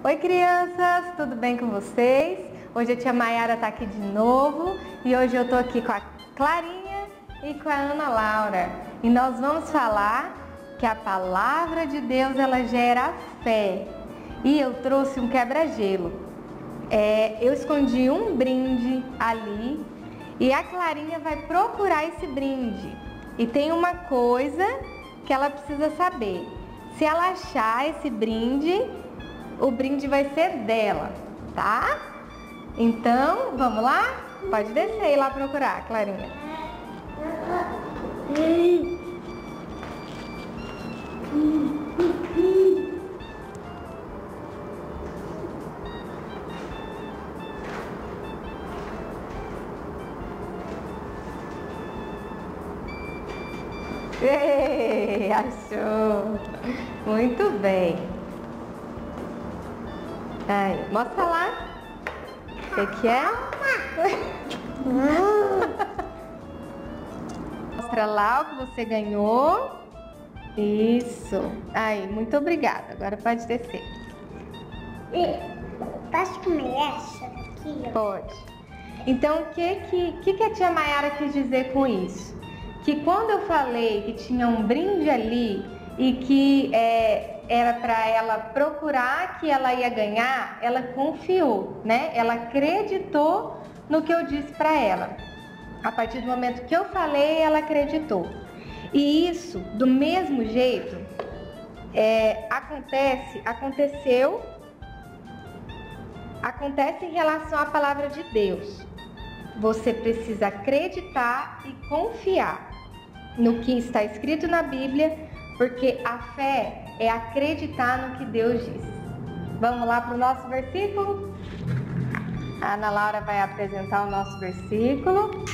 Oi crianças, tudo bem com vocês? Hoje a tia Maiara tá aqui de novo e hoje eu tô aqui com a Clarinha e com a Ana Laura. E nós vamos falar que a palavra de Deus ela gera fé. E eu trouxe um quebra-gelo. Eu escondi um brinde ali e a Clarinha vai procurar esse brinde. E tem uma coisa que ela precisa saber. Se ela achar esse brinde, o brinde vai ser dela, tá? Então, vamos lá? Pode descer e ir lá procurar, Clarinha. Ei, achou! Muito bem. Aí, mostra lá. O que é? Mostra lá o que você ganhou. Isso. Aí, muito obrigada. Agora pode descer. Posso comer essa daqui? Pode. Então, o que a tia Maiara quis dizer com isso? Que quando eu falei que tinha um brinde ali e que era para ela procurar que ela ia ganhar, ela confiou, né? Ela acreditou no que eu disse para ela. A partir do momento que eu falei, ela acreditou. E isso, do mesmo jeito, acontece em relação à palavra de Deus. Você precisa acreditar e confiar no que está escrito na Bíblia, porque a fé é acreditar no que Deus diz. Vamos lá para o nosso versículo? A Ana Laura vai apresentar o nosso versículo.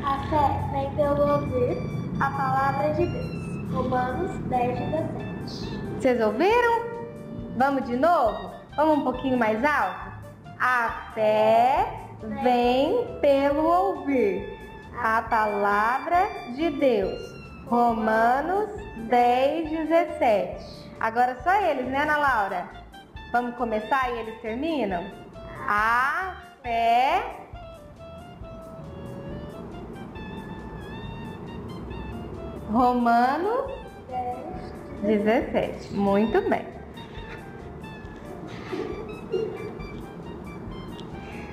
A fé vem pelo ouvir a palavra de Deus. Romanos 10:17. Vocês ouviram? Vamos de novo? Vamos um pouquinho mais alto? A fé vem pelo ouvir a palavra de Deus. Romanos 10:17. Agora só eles, né, Ana Laura? Vamos começar e eles terminam? A fé Romanos 10:17. Muito bem.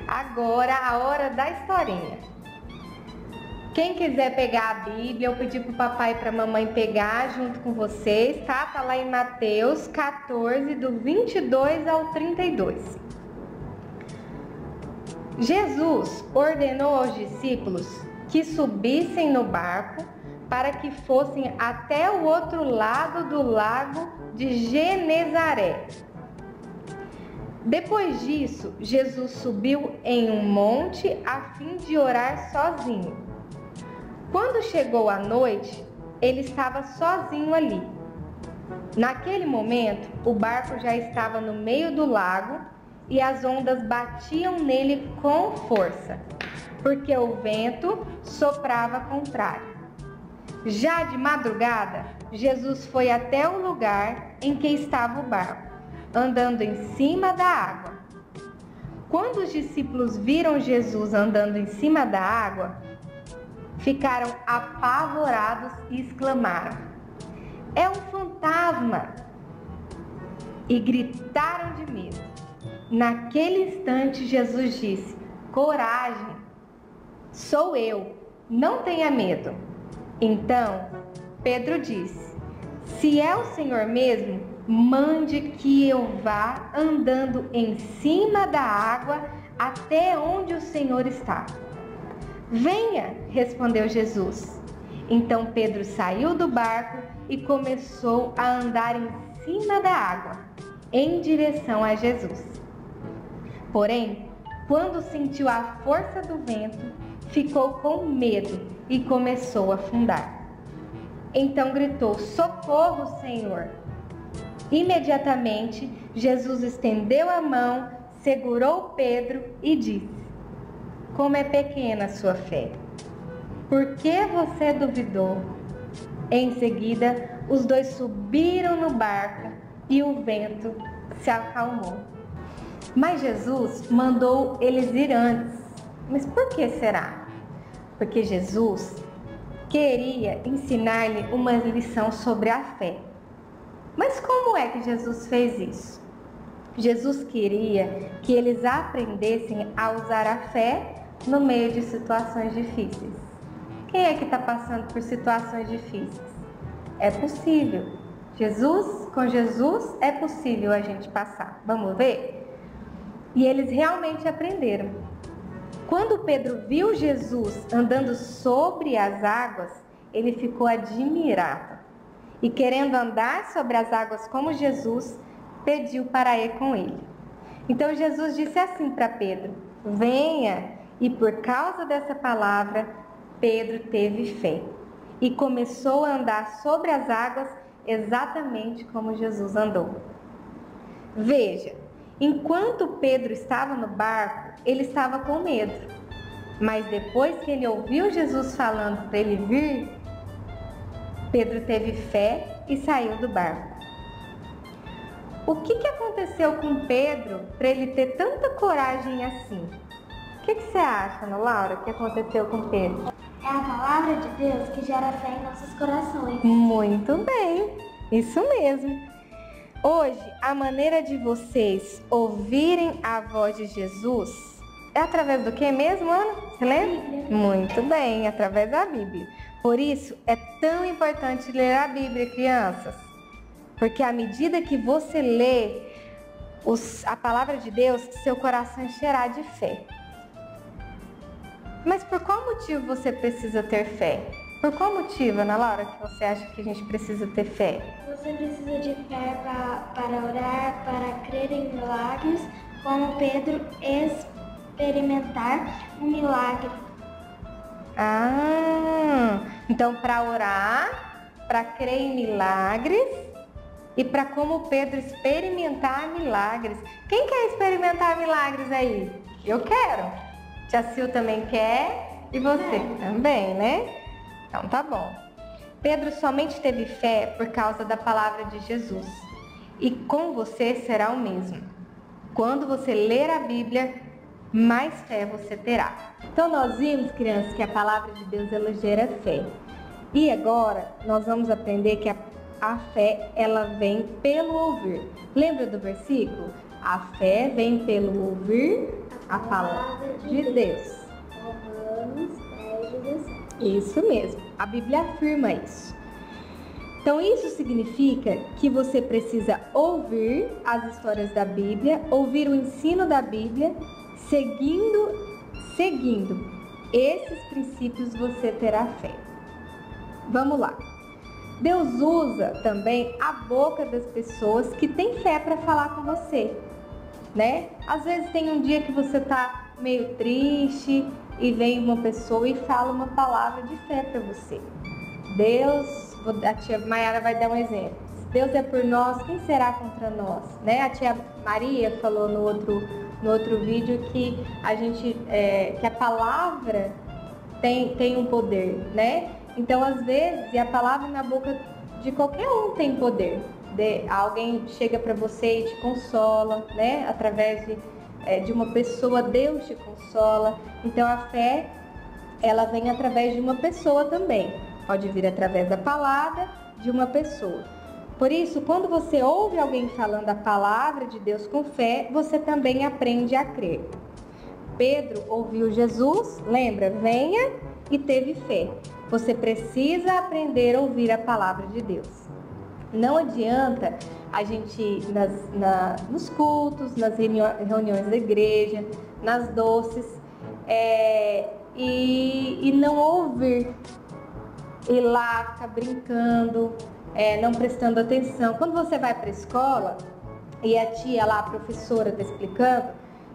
Agora a hora da historinha. Quem quiser pegar a Bíblia, eu pedi para o papai e para a mamãe pegar junto com vocês, tá? Tá lá em Mateus 14, do 22 ao 32. Jesus ordenou aos discípulos que subissem no barco para que fossem até o outro lado do lago de Genezaré. Depois disso, Jesus subiu em um monte a fim de orar sozinho. Quando chegou a noite, ele estava sozinho ali. Naquele momento, o barco já estava no meio do lago e as ondas batiam nele com força, porque o vento soprava contrário. Já de madrugada, Jesus foi até o lugar em que estava o barco, andando em cima da água. Quando os discípulos viram Jesus andando em cima da água, ficaram apavorados e exclamaram: "É um fantasma!" E gritaram de medo. Naquele instante, Jesus disse: "Coragem, sou eu, não tenha medo." Então, Pedro disse: "Se é o Senhor mesmo, mande que eu vá andando em cima da água até onde o Senhor está." "Venha", respondeu Jesus. Então Pedro saiu do barco e começou a andar em cima da água, em direção a Jesus. Porém, quando sentiu a força do vento, ficou com medo e começou a afundar. Então gritou: "Socorro, Senhor!" Imediatamente, Jesus estendeu a mão, segurou Pedro e disse: "Como é pequena a sua fé! Por que você duvidou?" Em seguida, os dois subiram no barco, e o vento se acalmou. Mas Jesus mandou eles ir antes. Mas por que será? Porque Jesus queria ensinar-lhe uma lição sobre a fé. Mas como é que Jesus fez isso? Jesus queria que eles aprendessem a usar a fé no meio de situações difíceis. Quem é que está passando por situações difíceis? É possível. Com Jesus é possível a gente passar. Vamos ver? E eles realmente aprenderam. Quando Pedro viu Jesus andando sobre as águas, ele ficou admirado. E querendo andar sobre as águas como Jesus, pediu para ir com ele. Então Jesus disse assim para Pedro: venha. E por causa dessa palavra, Pedro teve fé e começou a andar sobre as águas exatamente como Jesus andou. Veja, enquanto Pedro estava no barco, ele estava com medo. Mas depois que ele ouviu Jesus falando para ele vir, Pedro teve fé e saiu do barco. O que aconteceu com Pedro para ele ter tanta coragem assim? O que você acha, Ana Laura, que aconteceu com Pedro? É a palavra de Deus que gera fé em nossos corações. Muito bem, isso mesmo. Hoje, a maneira de vocês ouvirem a voz de Jesus é através do que mesmo, Ana? Você lembra? Bíblia. Muito bem, através da Bíblia. Por isso, é tão importante ler a Bíblia, crianças. Porque à medida que você lê a palavra de Deus, seu coração encherá de fé. Mas por qual motivo você precisa ter fé? Por qual motivo, Ana Laura, que você acha que a gente precisa ter fé? Você precisa de fé para orar, para crer em milagres, como Pedro experimentar um milagre. Então para orar, para crer em milagres e para como Pedro experimentar milagres. Quem quer experimentar milagres aí? Eu quero. Tia Sil também quer e você também, né? Então tá bom. Pedro somente teve fé por causa da palavra de Jesus. E com você será o mesmo. Quando você ler a Bíblia, mais fé você terá. Então nós vimos, crianças, que a palavra de Deus ela gera fé. E agora nós vamos aprender que a fé ela vem pelo ouvir. Lembra do versículo? A fé vem pelo ouvir a palavra de Deus. Romanos 10:17. Isso mesmo, a Bíblia afirma isso. Então isso significa que você precisa ouvir as histórias da Bíblia, ouvir o ensino da Bíblia, seguindo esses princípios você terá fé. Vamos lá. Deus usa também a boca das pessoas que têm fé para falar com você, né? Às vezes tem um dia que você tá meio triste e vem uma pessoa e fala uma palavra de fé para você. A tia Maiara vai dar um exemplo. Se Deus é por nós, quem será contra nós? Né? A tia Maria falou no outro vídeo que que a palavra tem um poder, né? Então, às vezes, a palavra na boca de qualquer um tem poder. Alguém chega para você e te consola, né? Através de uma pessoa, Deus te consola. Então, a fé, ela vem através de uma pessoa também. Pode vir através da palavra de uma pessoa. Por isso, quando você ouve alguém falando a palavra de Deus com fé, você também aprende a crer. Pedro ouviu Jesus, lembra? Venha e teve fé. Você precisa aprender a ouvir a palavra de Deus. Não adianta a gente nos cultos, nas reuniões da igreja, nas doces, e não ouvir. Ir lá, ficar brincando, não prestando atenção. Quando você vai para a escola e a tia lá, a professora, está explicando,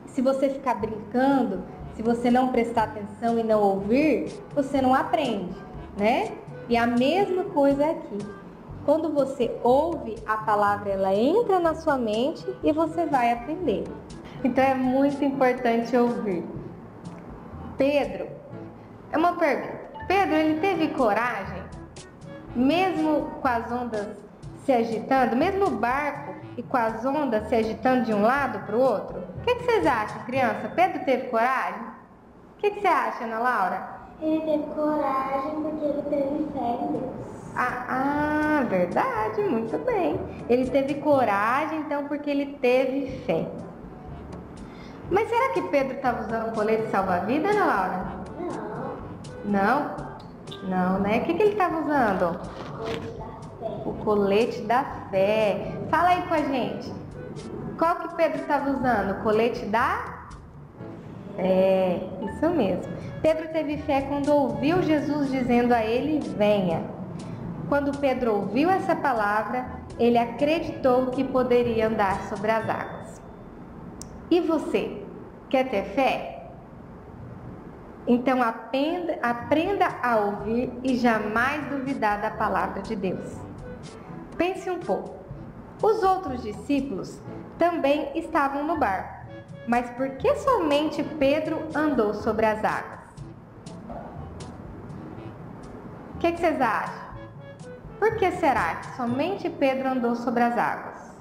se você ficar brincando, se você não prestar atenção e não ouvir, você não aprende, né? E a mesma coisa aqui. Quando você ouve, a palavra ela entra na sua mente e você vai aprender. Então é muito importante ouvir. Pedro, é uma pergunta. Pedro, ele teve coragem, mesmo com as ondas se agitando, mesmo o barco e com as ondas se agitando de um lado para o outro? O que vocês acham, criança? Pedro teve coragem? O que você acha, Ana Laura? Ele teve coragem porque ele teve fé em Deus. Verdade, muito bem. Ele teve coragem, então, porque ele teve fé. Mas será que Pedro estava usando o colete salva-vida, Ana Laura? Não. Não, né? O que ele estava usando? O colete da fé. Fala aí com a gente. Qual que Pedro estava usando? O colete da fé. Isso mesmo. Pedro teve fé quando ouviu Jesus dizendo a ele: venha. Quando Pedro ouviu essa palavra, ele acreditou que poderia andar sobre as águas. E você, quer ter fé? Então aprenda a ouvir e jamais duvidar da palavra de Deus. Pense um pouco. Os outros discípulos também estavam no barco, mas por que somente Pedro andou sobre as águas? O que vocês acham? Por que será que somente Pedro andou sobre as águas?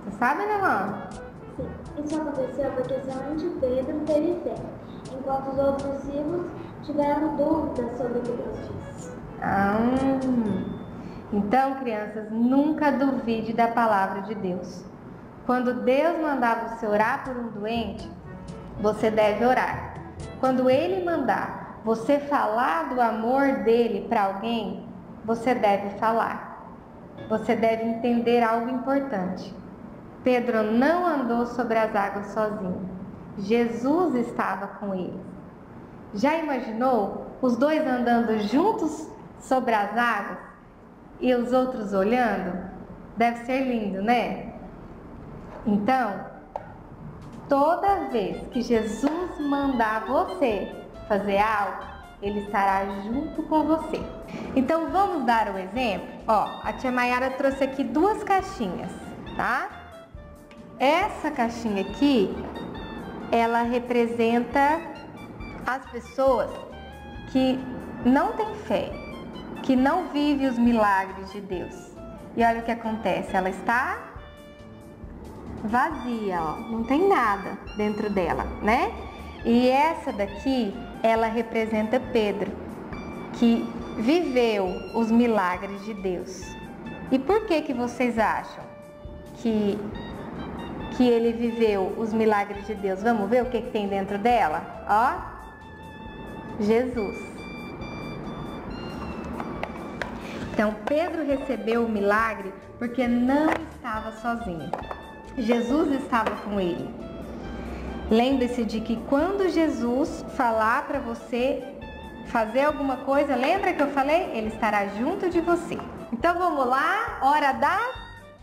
Você sabe, né, Laura? Sim, isso aconteceu porque somente Pedro teve fé, enquanto os outros discípulos tiveram dúvidas sobre o que Deus disse. Então, crianças, nunca duvide da palavra de Deus. Quando Deus mandar você orar por um doente, você deve orar. Quando Ele mandar você falar do amor dele para alguém, você deve falar. Você deve entender algo importante. Pedro não andou sobre as águas sozinho. Jesus estava com ele. Já imaginou os dois andando juntos sobre as águas e os outros olhando? Deve ser lindo, né? Então, toda vez que Jesus mandar você fazer algo, ele estará junto com você. Então vamos dar o exemplo? A tia Maiara trouxe aqui 2 caixinhas, tá? Essa caixinha aqui, ela representa as pessoas que não têm fé, que não vivem os milagres de Deus. E olha o que acontece, ela está vazia, não tem nada dentro dela, né? E essa daqui, ela representa Pedro, que viveu os milagres de Deus. E por que vocês acham que ele viveu os milagres de Deus? Vamos ver o que tem dentro dela? Jesus. Então, Pedro recebeu o milagre porque não estava sozinho. Jesus estava com ele. Lembre-se de que quando Jesus falar para você fazer alguma coisa, lembra que eu falei? Ele estará junto de você. Então vamos lá, hora da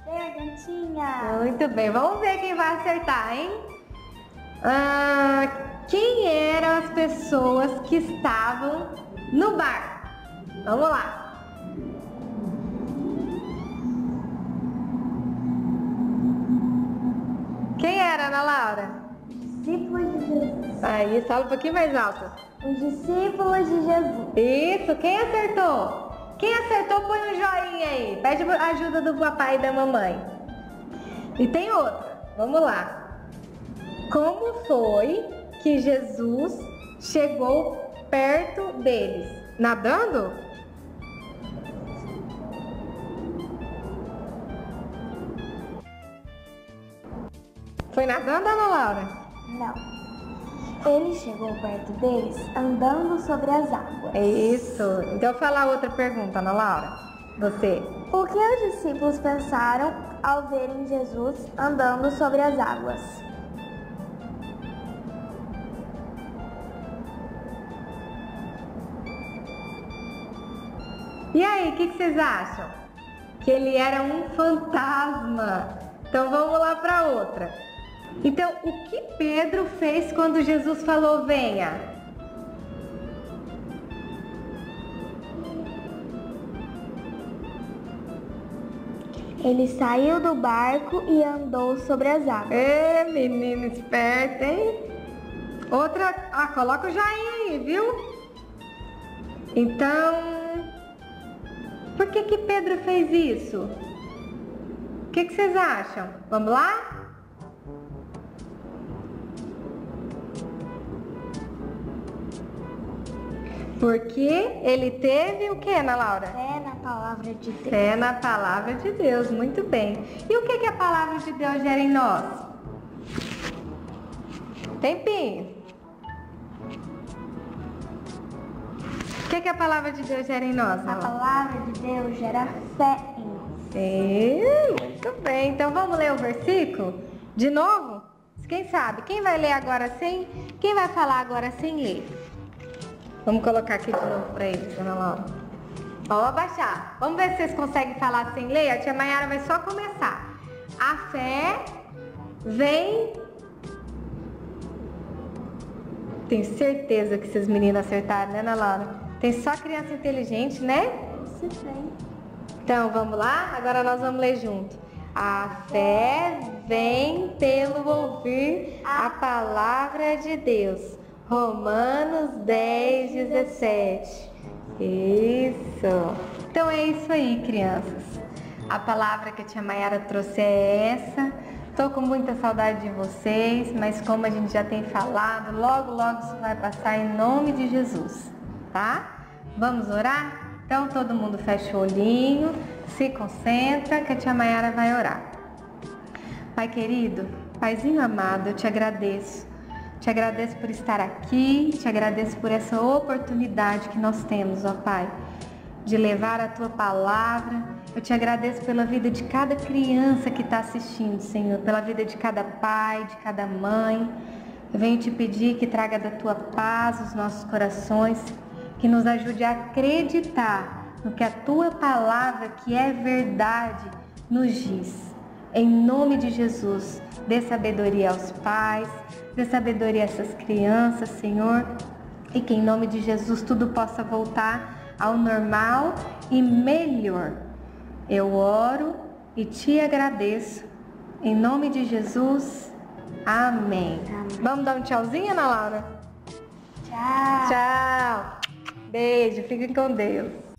perguntinha. Muito bem, vamos ver quem vai acertar, hein? Quem eram as pessoas que estavam no barco? Vamos lá. Quem era, Ana Laura? Discípulos de Jesus. Aí, fala um pouquinho mais alto. Os discípulos de Jesus. Isso, quem acertou? Quem acertou, põe um joinha aí. Pede a ajuda do papai e da mamãe. E tem outra, vamos lá. Como foi que Jesus chegou perto deles? Nadando? Foi nadando, Ana Laura? Não. Ele chegou perto deles andando sobre as águas. É isso. Então fala outra pergunta, Ana Laura. Você. O que os discípulos pensaram ao verem Jesus andando sobre as águas? E aí, o que vocês acham? Que ele era um fantasma. Então vamos lá para outra. Então, o que Pedro fez quando Jesus falou, venha? Ele saiu do barco e andou sobre as águas. Ê, menino esperto, hein? Outra, coloca o joinha aí, viu? Então, Por que que Pedro fez isso? O que que vocês acham? Vamos lá? Porque ele teve o que, Ana Laura? Fé na palavra de Deus. Fé na palavra de Deus, muito bem. E o que que a palavra de Deus gera em nós? Tempinho. O que que a palavra de Deus gera em nós? A palavra de Deus gera fé em nós. Muito bem. Então vamos ler o versículo de novo? Quem sabe? Quem vai ler agora sem... Quem vai falar agora sem ler? Vamos colocar aqui de novo para eles, Ana Laura. Vamos abaixar. Vamos ver se vocês conseguem falar sem ler. A tia Maiara vai só começar. A fé vem... Tenho certeza que esses meninos acertaram, né, Ana Laura? Tem só criança inteligente, né? Isso tem. Então, vamos lá? Agora nós vamos ler junto. A fé vem pelo ouvir a palavra de Deus. Romanos 10, 17. Isso. Então é isso aí, crianças. A palavra que a tia Maiara trouxe é essa. Estou com muita saudade de vocês, mas como a gente já tem falado, logo, logo isso vai passar em nome de Jesus, tá? Vamos orar? Então todo mundo fecha o olhinho, se concentra que a tia Maiara vai orar. Pai querido, Paizinho amado, eu te agradeço. Te agradeço por estar aqui, te agradeço por essa oportunidade que nós temos, ó Pai, de levar a Tua palavra. Eu te agradeço pela vida de cada criança que está assistindo, Senhor, pela vida de cada pai, de cada mãe. Eu venho te pedir que traga da Tua paz os nossos corações, que nos ajude a acreditar no que a Tua palavra, que é verdade, nos diz. Em nome de Jesus, dê sabedoria aos pais, dê sabedoria a essas crianças, Senhor, e que em nome de Jesus tudo possa voltar ao normal e melhor. Eu oro e te agradeço. Em nome de Jesus, amém. Vamos dar um tchauzinho, Ana Laura? Tchau. Tchau. Beijo, fiquem com Deus.